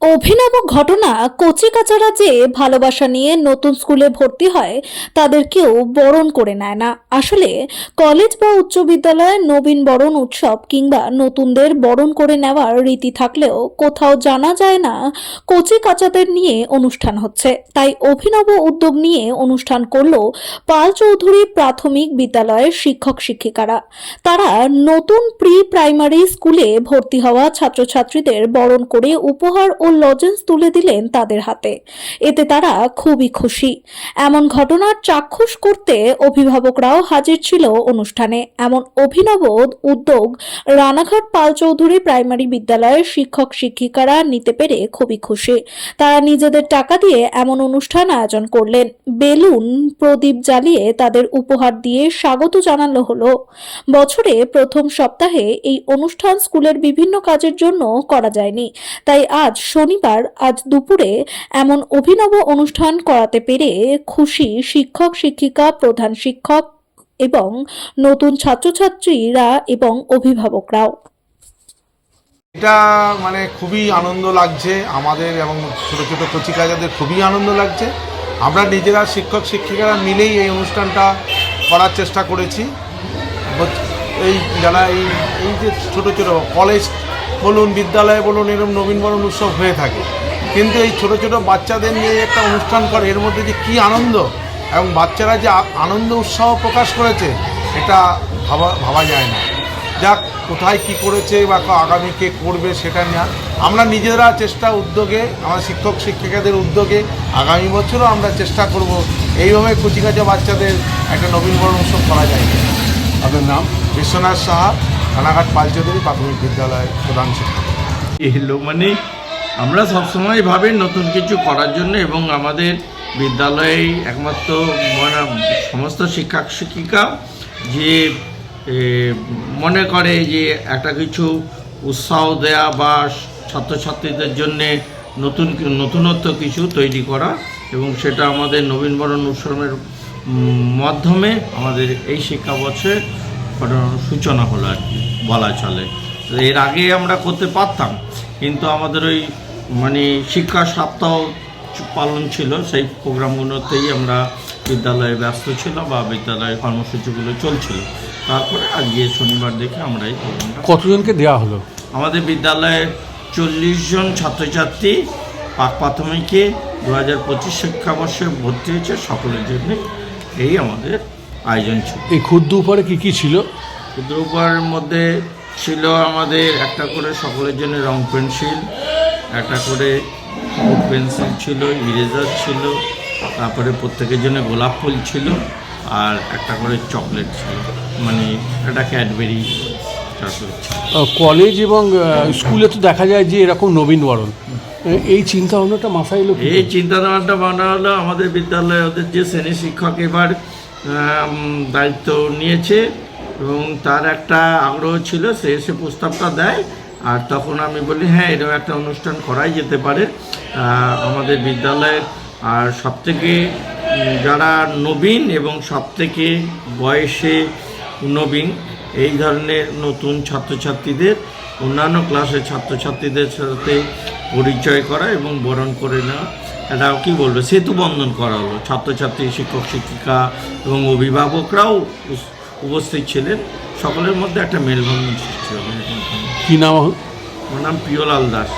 অভিনব ঘটনা। কচিকাঁচারা যে ভালোবাসা নিয়ে নতুন স্কুলে ভর্তি হয় তাদের কেউ বরণ করে নেয় না। আসলে কলেজ বা উচ্চ বিদ্যালয়ে নবীন বরণ উৎসব কিংবা নতুনদের বরণ করে নেওয়ার রীতি থাকলেও কোথাও জানা যায় না কচিকাঁচাদের নিয়ে অনুষ্ঠান হচ্ছে। তাই অভিনব উদ্যোগ নিয়ে অনুষ্ঠান করলো পাল চৌধুরী প্রাথমিক বিদ্যালয়ের শিক্ষক শিক্ষিকারা। তারা নতুন প্রি প্রাইমারি স্কুলে ভর্তি হওয়া ছাত্রছাত্রীদের বরণ করে উপহার ও লজেন্স তুলে দিলেন তাদের হাতে। এতে তারা খুবই খুশি। এমন ঘটনার চাক্ষুষ করতে অভিভাবকরাও হাজির ছিল অনুষ্ঠানে। এমন অভিনব উদ্যোগ রানাঘাট পাল চৌধুরী প্রাইমারি বিদ্যালয়ের শিক্ষক শিক্ষিকারা নিতে পেরে খুবই খুশি। তারা নিজেদের টাকা দিয়ে এমন অনুষ্ঠান আয়োজন করলেন। বেলুন প্রদীপ জ্বালিয়ে তাদের উপহার দিয়ে স্বাগত জানানো হলো। বছরে প্রথম সপ্তাহে এই অনুষ্ঠান স্কুলের বিভিন্ন কাজের জন্য করা যায়নি, তাই আজ শনিবার দুপুরে এমন অভিনব অনুষ্ঠান করাতে পেরে খুশি শিক্ষক শিক্ষিকা, প্রধান শিক্ষক এবং নতুন ছাত্রছাত্রীরা এবং অভিভাবকরাও। এটা খুবই আনন্দ লাগছে আমাদের এবং ছোট ছোট কচিকাচাদের খুবই আনন্দ লাগছে। আমরা নিজেরা শিক্ষক শিক্ষিকারা মিলেই এই অনুষ্ঠানটা করার চেষ্টা করেছি। এই যারা এই যে ছোট ছোট কলেজ বলুন, বিদ্যালয়ে বলুন, এরকম নবীনবরণ উৎসব হয়ে থাকে, কিন্তু এই ছোট ছোট বাচ্চাদের নিয়ে একটা অনুষ্ঠান করে এর মধ্যে যে কী আনন্দ এবং বাচ্চারা যে আনন্দ উৎসাহ প্রকাশ করেছে এটা ভাবা যায় না। যাক, কোথায় কি করেছে বা আগামী কে করবে সেটা নিয়ে আমরা নিজেরা উদ্যোগে, আমার শিক্ষক শিক্ষিকাদের উদ্যোগে আগামী বছরও আমরা চেষ্টা করব এইভাবে কচিকাঁচা বাচ্চাদের একটা নবীনবরণ উৎসব করা যায়। আপনার নাম? বিশ্বনাথ সাহা, রানাঘাট পাল চৌধুরী প্রাথমিক বিদ্যালয়ের প্রধান শিক্ষক। এলো আমরা সবসময় ভাবি নতুন কিছু করার জন্য, এবং আমাদের বিদ্যালয়ে একমাত্র সমস্ত শিক্ষক শিক্ষিকা যে মনে করে যে একটা কিছু উৎসাহ দেয়া বা ছাত্রছাত্রীদের জন্যে নতুনত্ব কিছু তৈরি করা, এবং সেটা আমাদের নবীনবরণ উৎসবের মাধ্যমে আমাদের এই শিক্ষাবর্ষের সূচনা হলো আর কি বলা চলে। এর আগে আমরা করতে পারতাম, কিন্তু আমাদের ওই শিক্ষা সপ্তাহ পালন ছিল, সেই প্রোগ্রামগুলোতেই আমরা বিদ্যালয়ে ব্যস্ত ছিল বা বিদ্যালয়ের কর্মসূচিগুলো চলছিল। তারপরে আজকে শনিবার দেখে আমরা এই প্রোগ্রামটা। কতজনকে দেওয়া হলো? আমাদের বিদ্যালয়ে 40 জন ছাত্রছাত্রী প্রাথমিকে 2025 শিক্ষাবর্ষে ভর্তি হয়েছে, সকলের জন্য এই আমাদের আয়োজন ছিল। এই ক্ষুদ্র উপহারে কী কী ছিল? ক্ষুদ্র উপহারের মধ্যে ছিল আমাদের একটা করে সকলের জন্য রং পেন্সিল, একটা করে পেন্সিল ছিল, ইরেজার ছিল, তারপরে প্রত্যেকের জন্য গোলাপ ফুল ছিল, আর একটা করে চকলেট ছিল, একটা ক্যাডবেরি চকলেট ছিল। কলেজ এবং স্কুলে তো দেখা যায় যে এরকম নবীনবরণ, এই চিন্তা ভাবনাটা মাথায় এলো? এই চিন্তাধারাটা বানা হলো আমাদের বিদ্যালয়ে ওদের যে শ্রেণী শিক্ষক এবার দায়িত্ব নিয়েছে, এবং তার একটা আগ্রহ ছিল, সে এসে প্রস্তাবটা দেয়, আর তখন আমি বলি হ্যাঁ, এরকম একটা অনুষ্ঠান করাই যেতে পারে আমাদের বিদ্যালয়ের। আর সবথেকে যারা নবীন এবং সবথেকে বয়সে নবীন এই ধরনের নতুন ছাত্রছাত্রীদের অন্যান্য ক্লাসের ছাত্রছাত্রীদের সাথে পরিচয় করা এবং বরণ করে নেওয়া, এটা কী বলবো, সেতু বন্ধন করা হলো। ছাত্রছাত্রী, শিক্ষক শিক্ষিকা এবং অভিভাবকরাও উপস্থিত ছিলেন, সকলের মধ্যে একটা মেলবন্ধন সৃষ্টি হবে। কী নাম? আমার নাম প্রিয়লাল দাস।